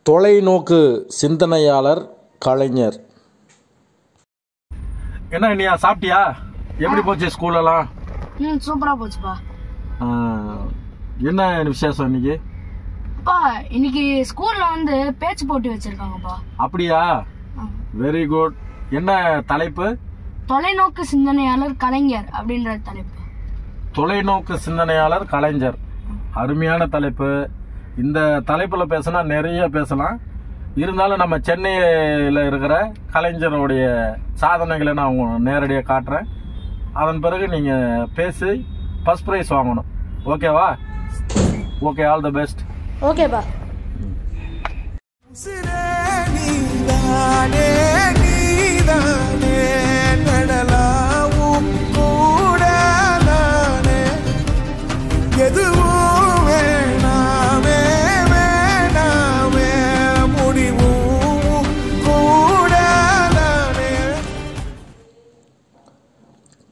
தொலைநோக்கு சிந்தனையாளர் கலைஞர். என்ன நீ சாப்பிட்டியா? எப்படி போச்சு ஸ்கூலெல்லாம்? சூப்பரா போச்சுப்பா. என்ன விசேஷம் இன்னைக்கு? இன்னைக்கு ஸ்கூல்ல பேச்சு போட்டி வச்சிருக்காங்கப்பா. அப்படியா? Very good. என்ன தலைப்பு? தொலைநோக்கு சிந்தனையாளர் கலைஞர் அப்படின்ற தலைப்பு. தொலைநோக்கு சிந்தனையாளர் கலைஞர், அருமையான தலைப்பு. இந்த தலைப்புல பேசினா நிறைய பேசலாம். இருந்தாலும் நம்ம சென்னையில் இருக்கிற கலைஞருடைய சாதனைகளை நான் நேரடியாக காட்டுறேன். அதன் பிறகு நீங்கள் பேசி ஃபர்ஸ்ட் ப்ரைஸ் வாங்கணும். ஓகேவா? Okay, all the best. ஓகேப்பா.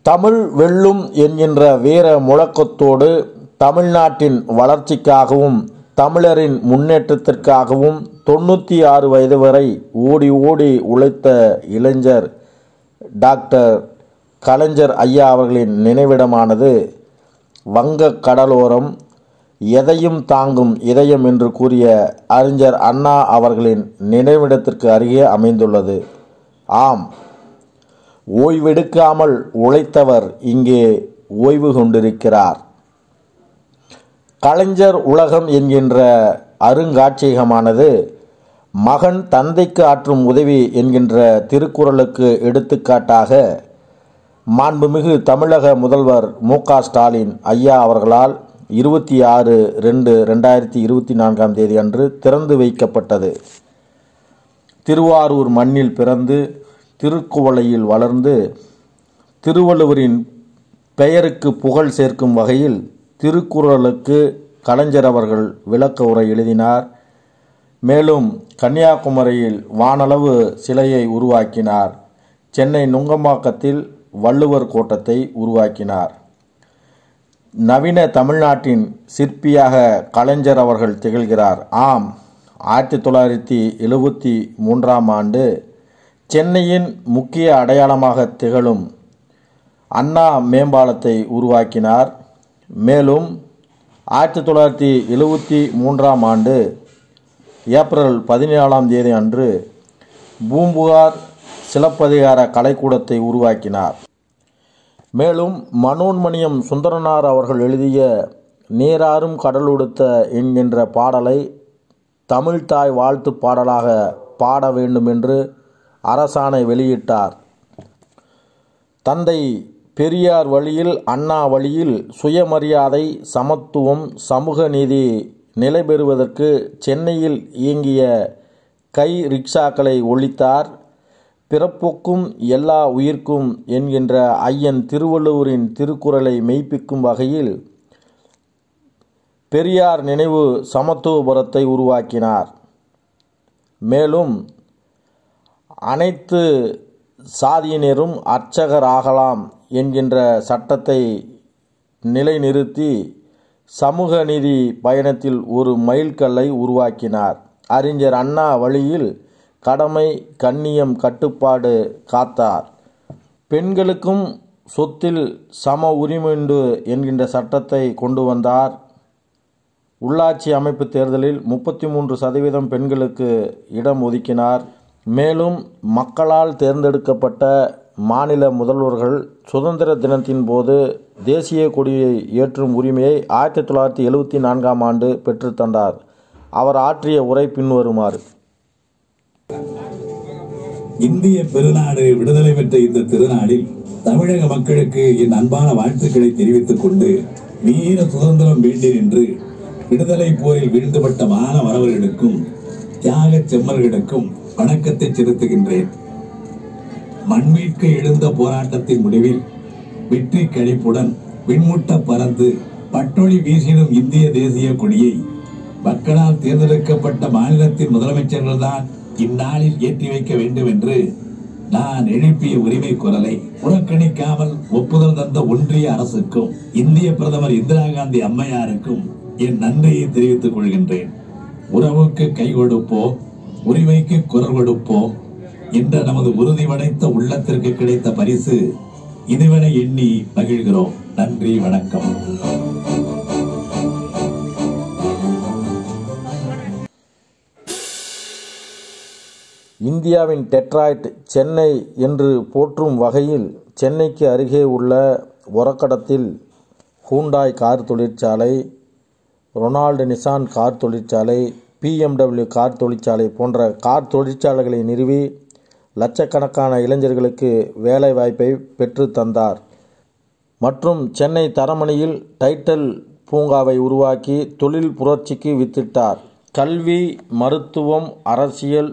தமிழ் வெல்லும் என்கின்ற வீர முழக்கத்தோடு தமிழ்நாட்டின் வளர்ச்சிக்காகவும் தமிழரின் முன்னேற்றத்திற்காகவும் 96 வயது வரை ஓடி ஓடி உழைத்த இளைஞர் டாக்டர் கலைஞர் ஐயா அவர்களின் நினைவிடமானது வங்கக் கடலோரம் எதையும் தாங்கும் இதயம் என்று கூறிய அறிஞர் அண்ணா அவர்களின் நினைவிடத்திற்கு அருகே அமைந்துள்ளது. ஆம், ஓய்வெடுக்காமல் உழைத்தவர் இங்கே ஓய்வு கொண்டிருக்கிறார். கலைஞர் உலகம் என்கின்ற அருங்காட்சியகமானது மகன் தந்தைக்கு ஆற்றும் உதவி என்கின்ற திருக்குறளுக்கு எடுத்துக்காட்டாக மாண்புமிகு தமிழக முதல்வர் மு.க. ஸ்டாலின் ஐயா அவர்களால் 26/2/2024 அன்று திறந்து வைக்கப்பட்டது. திருவாரூர் மண்ணில் பிறந்து திருக்குவளையில் வளர்ந்து திருவள்ளுவரின் பெயருக்கு புகழ் சேர்க்கும் வகையில் திருக்குறளுக்கு கலைஞர் அவர்கள் விளக்க உரை எழுதினார். மேலும் கன்னியாகுமரியில் வானளவு சிலையை உருவாக்கினார். சென்னை நுங்கம்பாக்கத்தில் வள்ளுவர் கோட்டத்தை உருவாக்கினார். நவீன தமிழ்நாட்டின் சிற்பியாக கலைஞர் அவர்கள் திகழ்கிறார். ஆம், 1973 ஆண்டு சென்னையின் முக்கிய அடையாளமாக திகழும் அண்ணா மேம்பாலத்தை உருவாக்கினார். மேலும் 1973 ஆண்டு ஏப்ரல் 17 அன்று பூம்புகார் சிலப்பதிகார கலைக்கூடத்தை உருவாக்கினார். மேலும் மனோன்மணியம் சுந்தரனார் அவர்கள் எழுதிய நீராறும் கடலுடுத்த என்கின்ற பாடலை தமிழ்தாய் வாழ்த்து பாடலாக பாட வேண்டும் என்று அரசாணை வெளியிட்டார். தந்தை பெரியார் வழியில் அண்ணா வழியில் சுயமரியாதை, சமத்துவம், சமூக நீதி நிலை பெறுவதற்கு சென்னையில் இயங்கிய கை ரிக்ஷாக்களை ஒழித்தார். பிறப்புக்கும் எல்லா உயிர்க்கும் என்கின்ற ஐயன் திருவள்ளுவரின் திருக்குறளை மெய்ப்பிக்கும் வகையில் பெரியார் நினைவு சமத்துவபுரத்தை உருவாக்கினார். மேலும் அனைத்து சாதியினரும் அர்ச்சகர் ஆகலாம் என்கின்ற சட்டத்தை நிலைநிறுத்தி சமூக நீதி பயணத்தில் ஒரு மைல்கல்லை உருவாக்கினார். அறிஞர் அண்ணா வழியில் கடமை, கண்ணியம், கட்டுப்பாடு காத்தார். பெண்களுக்கும் சொத்தில் சம உரிமையுண்டு என்கின்ற சட்டத்தை கொண்டு வந்தார். உள்ளாட்சி அமைப்பு தேர்தலில் 33% பெண்களுக்கு இடம் ஒதுக்கினார். மேலும் மக்களால் தேர்ந்தெடுக்கப்பட்ட மாநில முதல்வர்கள் சுதந்திர தினத்தின் போது தேசிய கொடியை ஏற்றும் உரிமையை 1974 ஆண்டு பெற்றுத்தந்தார். அவர் ஆற்றிய உரை பின்வருமாறு. இந்திய பெருநாடு விடுதலை பெற்ற இந்த திருநாளில் தமிழக மக்களுக்கு என் அன்பான வாழ்த்துக்களை தெரிவித்துக் கொண்டு வீர சுதந்திரம் வேண்டேன் என்று விடுதலை போரில் வீழ்ந்துபட்ட மாணவர்களுக்கும் தியாக செம்மர்களுக்கும் வணக்கத்தை செலுத்துகின்றேன். மண்மீட்க எழுந்த போராட்டத்தின் முடிவில் வெற்றி கழிப்புடன் விண்முட்ட பறந்து பட்டொளி வீசிடும் இந்திய தேசிய கொடியை மக்களால் தேர்ந்தெடுக்கப்பட்ட மாநிலத்தின் முதலமைச்சர்கள் தான் இந்நாளில் ஏற்றி வைக்க வேண்டும் என்று நான் எழுப்பிய உரிமை குரலை புறக்கணிக்காமல் ஒப்புதல் தந்த ஒன்றிய அரசுக்கும் இந்திய பிரதமர் இந்திரா காந்தி அம்மையாருக்கும் என் நன்றியை தெரிவித்துக் கொள்கின்றேன். உறவுக்கு கை கொடுப்போம், உரிமைக்கு குரல் கொடுப்போம் என்ற நமது உறுதி படைத்த உள்ளத்திற்கு கிடைத்த பரிசு இதுவரை எண்ணி மகிழ்கிறோம். நன்றி, வணக்கம். இந்தியாவின் டெட்ராய்ட் சென்னை என்று போற்றும் வகையில் சென்னைக்கு அருகே உள்ள ஒரக்கடத்தில் ஹூண்டாய் கார் தொழிற்சாலை, ரொனால்டு நிசான் கார் தொழிற்சாலை, BMW கார் தொழிற்சாலை போன்ற கார் தொழிற்சாலைகளை நிறுவி லட்சக்கணக்கான இளைஞர்களுக்கு வேலைவாய்ப்பை பெற்று தந்தார். மற்றும் சென்னை தரமணியில் டைட்டல் பூங்காவை உருவாக்கி தொழில் புரட்சிக்கு வித்திட்டார். கல்வி, மருத்துவம், அரசியல்,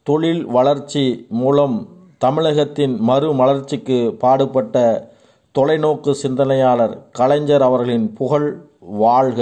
தொழில் வளர்ச்சி மூலம் தமிழகத்தின் மறுமலர்ச்சிக்கு பாடுபட்ட தொலைநோக்கு சிந்தனையாளர் கலைஞர் அவர்களின் புகழ் வாழ்க.